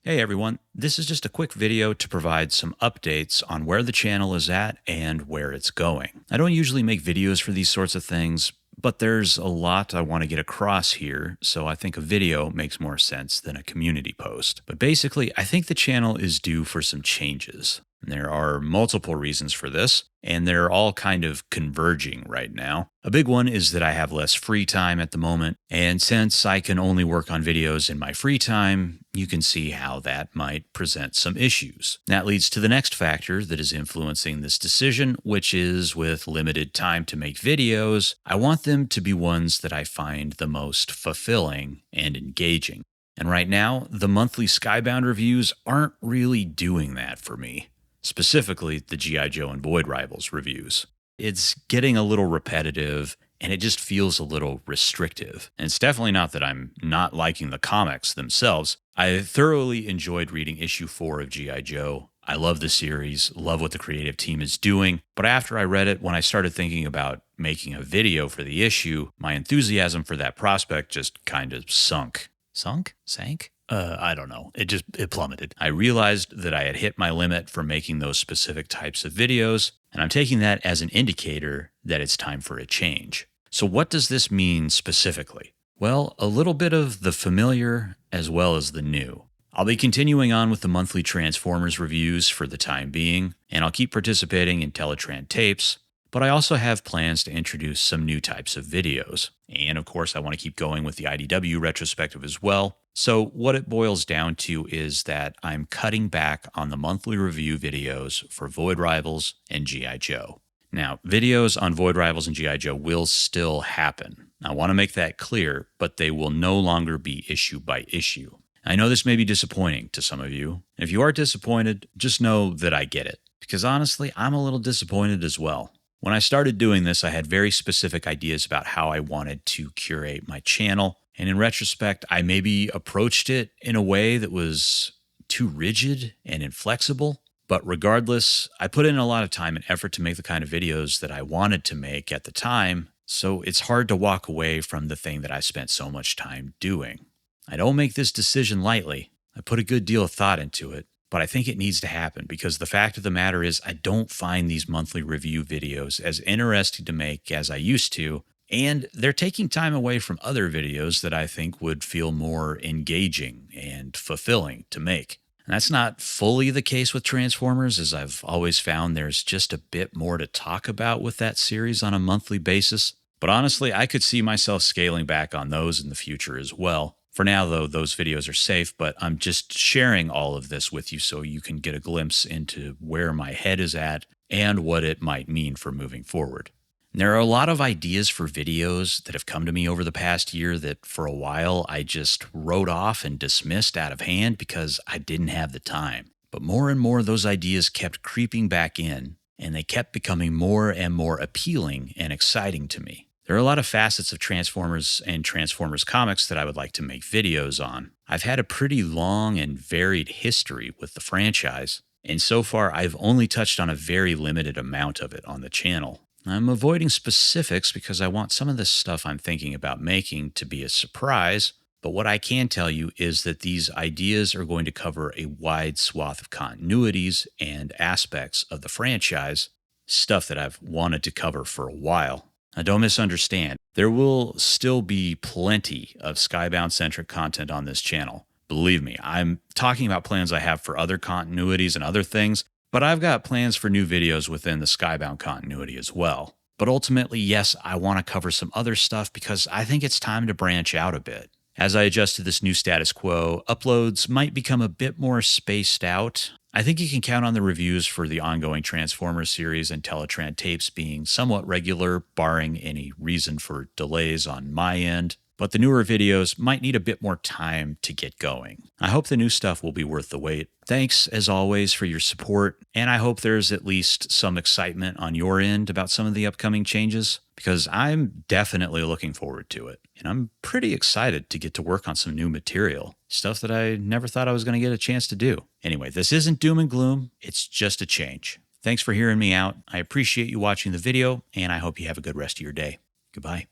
Hey everyone, this is just a quick video to provide some updates on where the channel is at and where it's going. I don't usually make videos for these sorts of things, but there's a lot I want to get across here, so I think a video makes more sense than a community post. But basically, I think the channel is due for some changes. There are multiple reasons for this, and they're all kind of converging right now. A big one is that I have less free time at the moment, and since I can only work on videos in my free time, you can see how that might present some issues. That leads to the next factor that is influencing this decision, which is with limited time to make videos, I want them to be ones that I find the most fulfilling and engaging. And right now, the monthly Skybound reviews aren't really doing that for me. Specifically, the G.I. Joe and Void Rivals reviews. It's getting a little repetitive and it just feels a little restrictive. And it's definitely not that I'm not liking the comics themselves. I thoroughly enjoyed reading issue 4 of G.I. Joe. I love the series, love what the creative team is doing. But after I read it, when I started thinking about making a video for the issue, my enthusiasm for that prospect just kind of sunk. Sunk? Sank? I don't know. It plummeted. I realized that I had hit my limit for making those specific types of videos, and I'm taking that as an indicator that it's time for a change. So what does this mean specifically? Well, a little bit of the familiar as well as the new. I'll be continuing on with the monthly Transformers reviews for the time being, and I'll keep participating in Teletran tapes, but I also have plans to introduce some new types of videos. And of course, I want to keep going with the IDW retrospective as well. So what it boils down to is that I'm cutting back on the monthly review videos for Void Rivals and G.I. Joe. Now, videos on Void Rivals and G.I. Joe will still happen. I want to make that clear, but they will no longer be issue by issue. I know this may be disappointing to some of you. If you are disappointed, just know that I get it. Because honestly, I'm a little disappointed as well. When I started doing this, I had very specific ideas about how I wanted to curate my channel. And in retrospect, I maybe approached it in a way that was too rigid and inflexible. But regardless, I put in a lot of time and effort to make the kind of videos that I wanted to make at the time. So it's hard to walk away from the thing that I spent so much time doing. I don't make this decision lightly. I put a good deal of thought into it. But I think it needs to happen because the fact of the matter is I don't find these monthly review videos as interesting to make as I used to, and they're taking time away from other videos that I think would feel more engaging and fulfilling to make. And that's not fully the case with Transformers, as I've always found there's just a bit more to talk about with that series on a monthly basis. But honestly, I could see myself scaling back on those in the future as well. For now, though, those videos are safe, but I'm just sharing all of this with you so you can get a glimpse into where my head is at and what it might mean for moving forward. There are a lot of ideas for videos that have come to me over the past year that for a while I just wrote off and dismissed out of hand because I didn't have the time. But more and more those ideas kept creeping back in, and they kept becoming more and more appealing and exciting to me. There are a lot of facets of Transformers and Transformers comics that I would like to make videos on. I've had a pretty long and varied history with the franchise, and so far I've only touched on a very limited amount of it on the channel. I'm avoiding specifics because I want some of the stuff I'm thinking about making to be a surprise, but what I can tell you is that these ideas are going to cover a wide swath of continuities and aspects of the franchise, stuff that I've wanted to cover for a while. Now, don't misunderstand. There will still be plenty of Skybound-centric content on this channel. Believe me, I'm talking about plans I have for other continuities and other things, but I've got plans for new videos within the Skybound continuity as well. But ultimately, yes, I want to cover some other stuff because I think it's time to branch out a bit. As I adjust to this new status quo, uploads might become a bit more spaced out. I think you can count on the reviews for the ongoing Transformers series and Teletran tapes being somewhat regular, barring any reason for delays on my end. But the newer videos might need a bit more time to get going. I hope the new stuff will be worth the wait. Thanks, as always, for your support, and I hope there's at least some excitement on your end about some of the upcoming changes, because I'm definitely looking forward to it. And I'm pretty excited to get to work on some new material, stuff that I never thought I was going to get a chance to do. Anyway, this isn't doom and gloom, it's just a change. Thanks for hearing me out. I appreciate you watching the video, and I hope you have a good rest of your day. Goodbye.